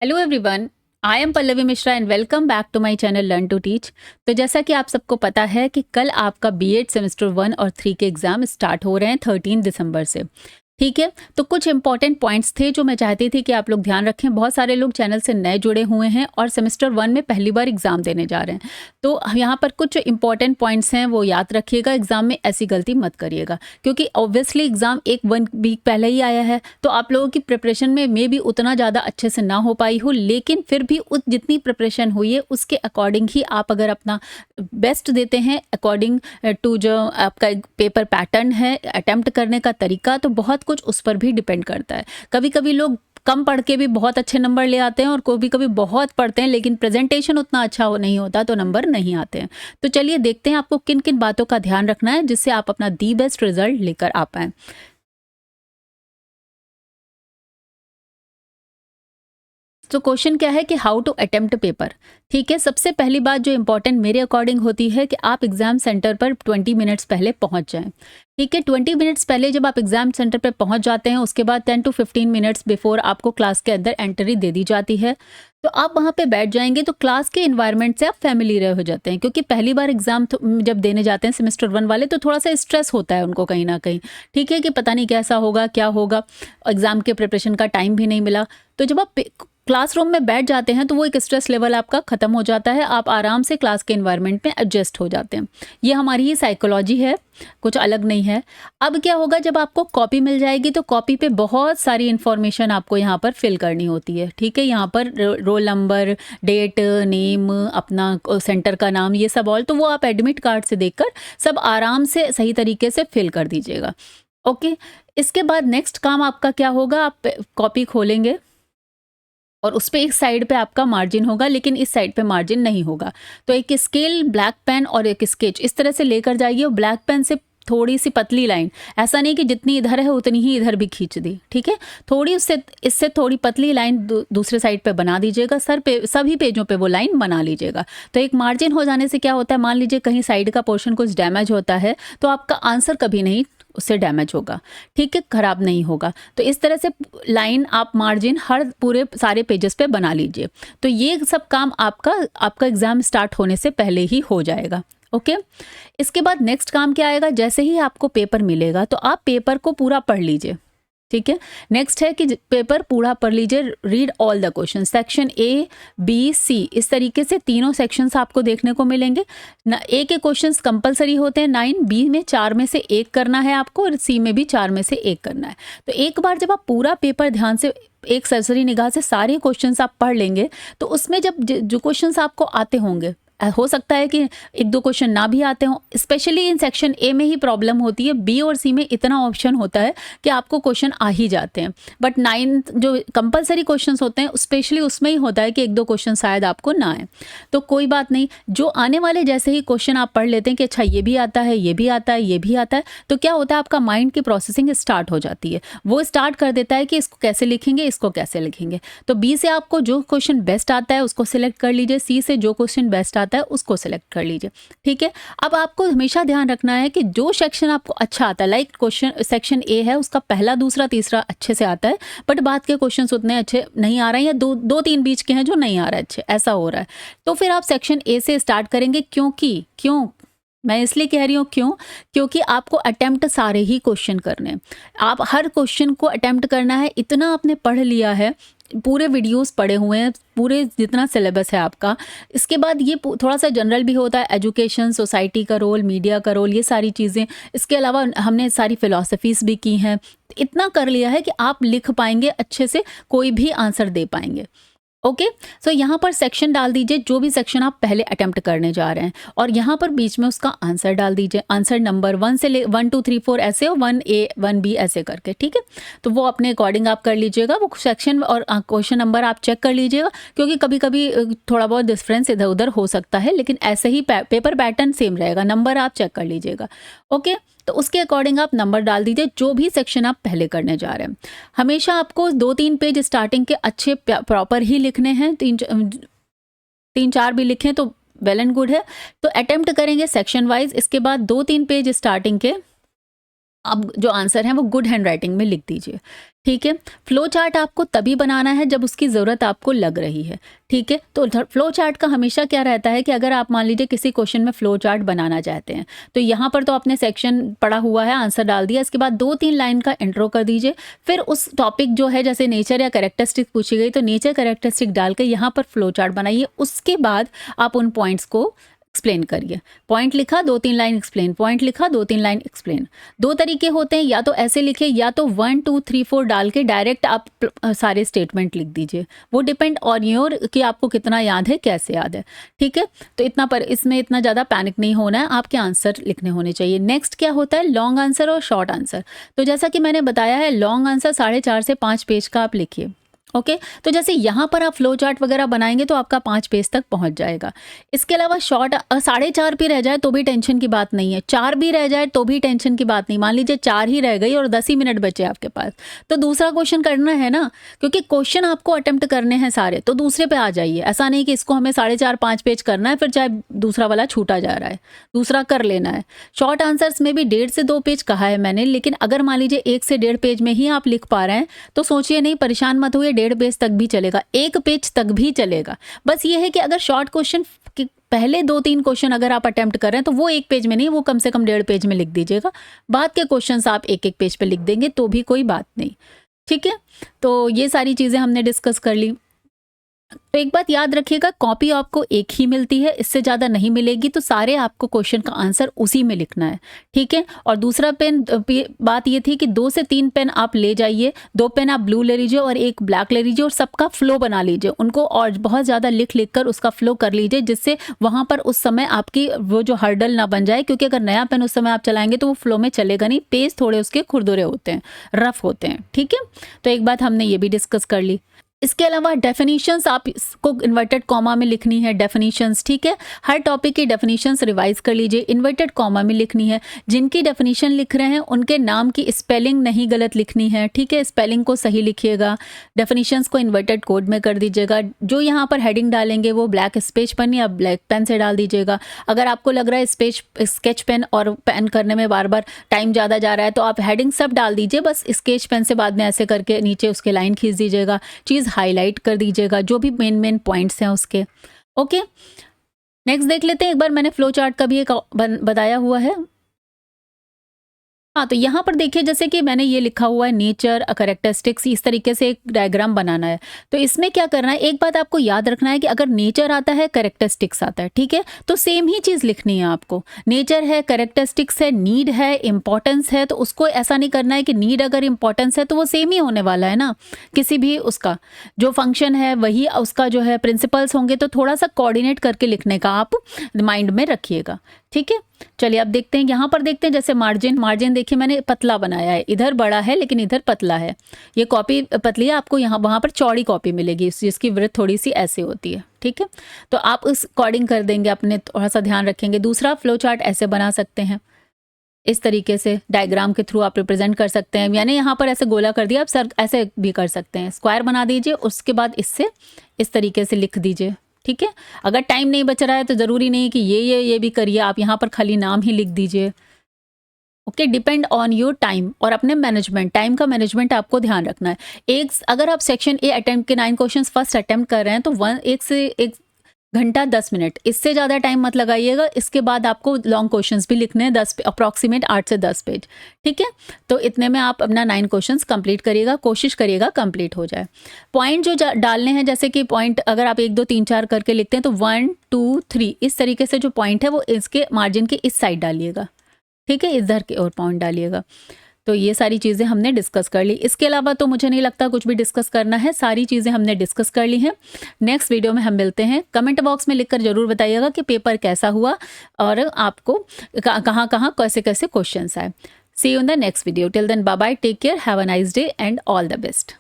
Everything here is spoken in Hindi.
Hello everyone, I am Pallavi Mishra and welcome back to my channel learn to teach. तो जैसा कि आप सबको पता है कि कल आपका बीएड सेमेस्टर 1 और 3 के एग्ज़ाम स्टार्ट हो रहे हैं 13 दिसंबर से। ठीक है, तो कुछ इंपॉर्टेंट पॉइंट्स थे जो मैं चाहती थी कि आप लोग ध्यान रखें। बहुत सारे लोग चैनल से नए जुड़े हुए हैं और सेमेस्टर 1 में पहली बार एग्ज़ाम देने जा रहे हैं। तो यहाँ पर कुछ इंपॉर्टेंट पॉइंट्स हैं, वो याद रखिएगा। एग्ज़ाम में ऐसी गलती मत करिएगा क्योंकि ऑब्वियसली एग्ज़ाम 1 वीक पहले ही आया है, तो आप लोगों की प्रिपरेशन में मे बी उतना ज़्यादा अच्छे से ना हो पाई हो, लेकिन फिर भी उत जितनी प्रिपरेशन हुई है उसके अकॉर्डिंग ही आप अगर अपना बेस्ट देते हैं अकॉर्डिंग टू जो आपका एक पेपर पैटर्न है, अटेम्प्ट करने का तरीका, तो बहुत कुछ उस पर भी डिपेंड करता है। कभी कभी लोग कम पढ़ के भी बहुत अच्छे नंबर ले आते हैं और कभी कभी बहुत पढ़ते हैं लेकिन प्रेजेंटेशन उतना अच्छा नहीं होता तो नंबर नहीं आते हैं। तो चलिए देखते हैं आपको किन किन बातों का ध्यान रखना है जिससे आप अपना दी बेस्ट रिजल्ट लेकर आ पाएं। तो क्वेश्चन क्या है कि हाउ टू अटेम्प्ट पेपर। ठीक है, सबसे पहली बात जो इंपॉर्टेंट मेरे अकॉर्डिंग होती है कि आप एग्जाम सेंटर पर 20 मिनट्स पहले पहुंच जाएं। ठीक है, 20 मिनट्स पहले जब आप एग्जाम सेंटर पर पहुंच जाते हैं उसके बाद 10 टू 15 मिनट्स बिफोर आपको क्लास के अंदर एंट्री दे दी जाती है। तो आप वहां पे बैठ जाएंगे तो क्लास के इन्वायरमेंट से आप फैमिलियर हो जाते हैं, क्योंकि पहली बार एग्जाम जब देने जाते हैं सेमेस्टर 1 वाले तो थोड़ा सा स्ट्रेस होता है उनको कहीं ना कहीं। ठीक है, कि पता नहीं कैसा होगा क्या होगा, एग्जाम के प्रिपरेशन का टाइम भी नहीं मिला। तो जब आप क्लासरूम में बैठ जाते हैं तो वो एक स्ट्रेस लेवल आपका खत्म हो जाता है, आप आराम से क्लास के एनवायरनमेंट में एडजस्ट हो जाते हैं। ये हमारी ही साइकोलॉजी है, कुछ अलग नहीं है। अब क्या होगा, जब आपको कॉपी मिल जाएगी तो कॉपी पे बहुत सारी इंफॉर्मेशन आपको यहाँ पर फिल करनी होती है। ठीक है, यहाँ पर रोल नंबर, डेट, नेम, अपना सेंटर का नाम, ये सब ऑल, तो वो आप एडमिट कार्ड से देखकर सब आराम से सही तरीके से फिल कर दीजिएगा। ओके, इसके बाद नेक्स्ट काम आपका क्या होगा, आप कॉपी खोलेंगे और उस पे एक साइड पे आपका मार्जिन होगा लेकिन इस साइड पे मार्जिन नहीं होगा। तो एक स्केल, ब्लैक पेन और एक स्केच इस तरह से लेकर जाइए और ब्लैक पेन से थोड़ी सी पतली लाइन, ऐसा नहीं कि जितनी इधर है उतनी ही इधर भी खींच दी। ठीक है, थोड़ी उससे इससे थोड़ी पतली लाइन दूसरे साइड पे बना दीजिएगा। सर पे सभी पेजों पे वो लाइन बना लीजिएगा। तो एक मार्जिन हो जाने से क्या होता है, मान लीजिए कहीं साइड का पोर्शन कुछ डैमेज होता है तो आपका आंसर कभी नहीं उससे डैमेज होगा। ठीक है, खराब नहीं होगा। तो इस तरह से लाइन आप मार्जिन हर पूरे सारे पेजेस पे बना लीजिए। तो ये सब काम आपका एग्जाम स्टार्ट होने से पहले ही हो जाएगा। ओके, इसके बाद नेक्स्ट काम क्या आएगा, जैसे ही आपको पेपर मिलेगा तो आप पेपर को पूरा पढ़ लीजिए। ठीक है, नेक्स्ट है कि पेपर पूरा पढ़ लीजिए, read all the question, section A, B, C, इस तरीके से तीनों सेक्शंस आपको देखने को मिलेंगे। ए के क्वेश्चंस कंपलसरी होते हैं 9, बी में 4 में से 1 करना है आपको और सी में भी 4 में से 1 करना है। तो एक बार जब आप पूरा पेपर ध्यान से एक सरसरी निगाह से सारे क्वेश्चंस आप पढ़ लेंगे तो उसमें जब जो क्वेश्चंस आपको आते होंगे, हो सकता है कि 1-2 क्वेश्चन ना भी आते हों। स्पेशली इन सेक्शन ए में ही प्रॉब्लम होती है, बी और सी में इतना ऑप्शन होता है कि आपको क्वेश्चन आ ही जाते हैं। बट 9 जो कंपलसरी क्वेश्चंस होते हैं स्पेशली उसमें ही होता है कि 1-2 क्वेश्चन शायद आपको ना आए। तो कोई बात नहीं, जो आने वाले जैसे ही क्वेश्चन आप पढ़ लेते हैं कि अच्छा ये भी आता है, ये भी आता है, ये भी आता है, तो क्या होता है आपका माइंड की प्रोसेसिंग स्टार्ट हो जाती है। वो स्टार्ट कर देता है कि इसको कैसे लिखेंगे, इसको कैसे लिखेंगे। तो बी से आपको जो क्वेश्चन बेस्ट आता है उसको सिलेक्ट कर लीजिए, सी से जो क्वेश्चन बेस्ट आता है उसको सिलेक्ट कर लीजिए। ठीक है, अब आपको हमेशा ध्यान रखना है कि जो सेक्शन आपको अच्छा आता है, लाइक क्वेश्चन सेक्शन ए है उसका पहला, दूसरा, तीसरा अच्छे से आता है, बट बाद के क्वेश्चंस उतने अच्छे नहीं आ रहे हैं या दो तीन बीच के हैं जो नहीं आ रहा है अच्छे, ऐसा हो रहा है, तो फिर आप सेक्शन ए से स्टार्ट करेंगे। क्यों मैं इसलिए कह रही हूँ क्योंकि आपको अटेम्प्ट सारे ही क्वेश्चन करने हैं। आप हर क्वेश्चन को अटेम्प्ट करना है, इतना आपने पढ़ लिया है, पूरे वीडियोस पढ़े हुए हैं, पूरे जितना सिलेबस है आपका। इसके बाद ये थोड़ा सा जनरल भी होता है, एजुकेशन, सोसाइटी का रोल, मीडिया का रोल, ये सारी चीज़ें। इसके अलावा हमने सारी फिलॉसफीज़ भी की हैं। इतना कर लिया है कि आप लिख पाएंगे अच्छे से, कोई भी आंसर दे पाएंगे। ओके, सो यहाँ पर सेक्शन डाल दीजिए जो भी सेक्शन आप पहले अटेम्प्ट करने जा रहे हैं और यहाँ पर बीच में उसका आंसर डाल दीजिए। आंसर नंबर 1 से 1 2 3 4 ऐसे और 1A 1B ऐसे करके। ठीक है, तो वो अपने अकॉर्डिंग आप कर लीजिएगा, वो सेक्शन और क्वेश्चन नंबर आप चेक कर लीजिएगा, क्योंकि कभी कभी थोड़ा बहुत डिफरेंस इधर उधर हो सकता है, लेकिन ऐसे ही पेपर पैटर्न सेम रहेगा, नंबर आप चेक कर लीजिएगा। ओके, तो उसके अकॉर्डिंग आप नंबर डाल दीजिए जो भी सेक्शन आप पहले करने जा रहे हैं। हमेशा आपको 2-3 पेज स्टार्टिंग के अच्छे प्रॉपर ही लिखने हैं, 3-4 भी लिखें तो वेल एंड गुड है। तो अटेम्प्ट करेंगे सेक्शन वाइज, इसके बाद 2-3 पेज स्टार्टिंग के अब जो आंसर है वो गुड हैंड राइटिंग में लिख दीजिए। ठीक है, फ्लो चार्ट आपको तभी बनाना है जब उसकी ज़रूरत आपको लग रही है। ठीक है, तो फ्लो चार्ट का हमेशा क्या रहता है कि अगर आप मान लीजिए किसी क्वेश्चन में फ्लो चार्ट बनाना चाहते हैं, तो यहाँ पर तो आपने सेक्शन पढ़ा हुआ है, आंसर डाल दिया, इसके बाद 2-3 लाइन का इंट्रो कर दीजिए। फिर उस टॉपिक जो है, जैसे नेचर या कैरेक्टरिस्टिक पूछी गई, तो नेचर कैरेक्टरिस्टिक डाल के यहाँ पर फ्लो चार्ट बनाइए। उसके बाद आप उन पॉइंट्स को एक्सप्लेन करिए। पॉइंट लिखा, 2-3 लाइन एक्सप्लेन, पॉइंट लिखा, 2-3 लाइन एक्सप्लेन। 2 तरीके होते हैं, या तो ऐसे लिखिए, या तो 1 2 3 4 डाल के डायरेक्ट आप सारे स्टेटमेंट लिख दीजिए। वो डिपेंड ऑन योर कि आपको कितना याद है, कैसे याद है। ठीक है, तो इतना पर इसमें इतना ज़्यादा पैनिक नहीं होना है, आपके आंसर लिखने होने चाहिए। नेक्स्ट क्या होता है, लॉन्ग आंसर और शॉर्ट आंसर। तो जैसा कि मैंने बताया है, लॉन्ग आंसर 4.5 से 5 पेज का आप लिखिए। ओके, तो जैसे यहाँ पर आप फ्लो चार्ट वगैरह बनाएंगे तो आपका 5 पेज तक पहुँच जाएगा। इसके अलावा शॉर्ट 4.5 भी रह जाए तो भी टेंशन की बात नहीं है, 4 भी रह जाए तो भी टेंशन की बात नहीं। मान लीजिए 4 ही रह गई और 10 ही मिनट बचे आपके पास, तो दूसरा क्वेश्चन करना है ना, क्योंकि क्वेश्चन आपको अटेम्प्ट करने हैं सारे, तो दूसरे पे आ जाइए। ऐसा नहीं कि इसको हमें 4.5-5 पेज करना है, फिर चाहे दूसरा वाला छूटा जा रहा है, दूसरा कर लेना है। शॉर्ट आंसर्स में भी 1.5 से 2 पेज कहा है मैंने, लेकिन अगर मान लीजिए 1 से 1.5 पेज में ही आप लिख पा रहे हैं तो सोचिए नहीं, परेशान मत होइए, 1.5 पेज तक भी चलेगा, 1 पेज तक भी चलेगा। बस ये है कि अगर शॉर्ट क्वेश्चन के पहले 2-3 क्वेश्चन अगर आप अटेम्प्ट कर रहे हैं तो वो 1 पेज में नहीं, वो कम से कम 1.5 पेज में लिख दीजिएगा। बाद के क्वेश्चंस आप 1-1 पेज पे लिख देंगे तो भी कोई बात नहीं। ठीक है, तो ये सारी चीज़ें हमने डिस्कस कर ली। तो एक बात याद रखिएगा, कॉपी आपको एक ही मिलती है, इससे ज़्यादा नहीं मिलेगी, तो सारे आपको क्वेश्चन का आंसर उसी में लिखना है। ठीक है, और दूसरा पेन, बात ये थी कि 2 से 3 पेन आप ले जाइए, 2 पेन आप ब्लू ले लीजिए और 1 ब्लैक ले लीजिए, और सबका फ्लो बना लीजिए, उनको और बहुत ज़्यादा लिख कर उसका फ्लो कर लीजिए, जिससे वहाँ पर उस समय आपकी वो जो हर्डल ना बन जाए, क्योंकि अगर नया पेन उस समय आप चलाएंगे तो वो फ्लो में चलेगा नहीं, पेज थोड़े उसके खुरदुरे होते हैं, रफ होते हैं। ठीक है, तो एक बात हमने ये भी डिस्कस कर ली। इसके अलावा डेफिनेशंस आप इसको इन्वर्टेड कॉमा में लिखनी है, डेफिनेशंस। ठीक है, हर टॉपिक की डेफिनेशंस रिवाइज कर लीजिए, इन्वर्टेड कॉमा में लिखनी है। जिनकी डेफिनेशन लिख रहे हैं उनके नाम की स्पेलिंग नहीं गलत लिखनी है। ठीक है, स्पेलिंग को सही लिखिएगा, डेफिनेशंस को इन्वर्टेड कोड में कर दीजिएगा। जो यहाँ पर हेडिंग डालेंगे वो ब्लैक स्केच पेन या ब्लैक पेन से डाल दीजिएगा। अगर आपको लग रहा है स्केच पेन और पेन करने में बार बार टाइम ज़्यादा जा रहा है तो आप हेडिंग सब डाल दीजिए, बस स्केच पेन से बाद में ऐसे करके नीचे उसके लाइन खींच दीजिएगा, चीज़ हाईलाइट कर दीजिएगा, जो भी मेन पॉइंट्स हैं उसके। ओके, नेक्स्ट देख लेते हैं। एक बार मैंने फ्लो चार्ट का भी एक बताया हुआ है। हाँ, तो यहाँ पर देखिए, जैसे कि मैंने ये लिखा हुआ है नेचर कैरेक्टरिस्टिक्स, इस तरीके से एक डायग्राम बनाना है। तो इसमें क्या करना है, एक बात आपको याद रखना है कि अगर नेचर आता है, कैरेक्टरिस्टिक्स आता है, ठीक है, तो सेम ही चीज़ लिखनी है आपको। नेचर है, कैरेक्टरिस्टिक्स है, नीड है, इंपॉर्टेंस है, तो उसको ऐसा नहीं करना है कि नीड अगर इंपॉर्टेंस है तो वो सेम ही होने वाला है ना, किसी भी उसका जो फंक्शन है वही उसका जो है प्रिंसिपल्स होंगे, तो थोड़ा सा कोऑर्डिनेट करके लिखने का आप माइंड में रखिएगा। ठीक है, चलिए अब देखते हैं, यहाँ पर देखते हैं, जैसे मार्जिन देखिए मैंने पतला बनाया है, इधर बड़ा है लेकिन इधर पतला है। ये कॉपी पतली है, आपको यहाँ वहाँ पर चौड़ी कॉपी मिलेगी जिसकी वृत्त थोड़ी सी ऐसे होती है। ठीक है, तो आप उस अकॉर्डिंग कर देंगे, अपने थोड़ा सा ध्यान रखेंगे। दूसरा, फ्लो चार्ट ऐसे बना सकते हैं, इस तरीके से डायग्राम के थ्रू आप रिप्रेजेंट कर सकते हैं। यानी यहाँ पर ऐसे गोला कर दिया, आप सर ऐसे भी कर सकते हैं, स्क्वायर बना दीजिए, उसके बाद इससे इस तरीके से लिख दीजिए। ठीक है, अगर टाइम नहीं बच रहा है तो ज़रूरी नहीं कि ये भी करिए, आप यहाँ पर खाली नाम ही लिख दीजिए। Okay, depend on your time और अपने मैनेजमेंट, टाइम का मैनेजमेंट आपको ध्यान रखना है। अगर आप सेक्शन ए अटेम्प्ट के 9 क्वेश्चंस फर्स्ट अटेम्प्ट कर रहे हैं तो 1 से 1 घंटा 10 मिनट, इससे ज़्यादा टाइम मत लगाइएगा। इसके बाद आपको लॉन्ग क्वेश्चंस भी लिखने हैं, 10 अप्रॉक्सीमेट 8 से 10 पेज। ठीक है, तो इतने में आप अपना 9 क्वेश्चंस कंप्लीट करिएगा, कोशिश करिएगा कंप्लीट हो जाए। पॉइंट जो डालने हैं, जैसे कि पॉइंट अगर आप 1 2 3 4 करके लिखते हैं तो 1 2 3 इस तरीके से जो पॉइंट है वो इसके मार्जिन के इस साइड डालिएगा। ठीक है, इधर के और पॉइंट डालिएगा। तो ये सारी चीज़ें हमने डिस्कस कर ली। इसके अलावा तो मुझे नहीं लगता कुछ भी डिस्कस करना है, सारी चीज़ें हमने डिस्कस कर ली हैं। नेक्स्ट वीडियो में हम मिलते हैं। कमेंट बॉक्स में लिखकर ज़रूर बताइएगा कि पेपर कैसा हुआ और आपको कहाँ कहाँ कैसे कैसे क्वेश्चंस आए। See you in the next video. Till then bye bye, take care, have a nice day and all the best.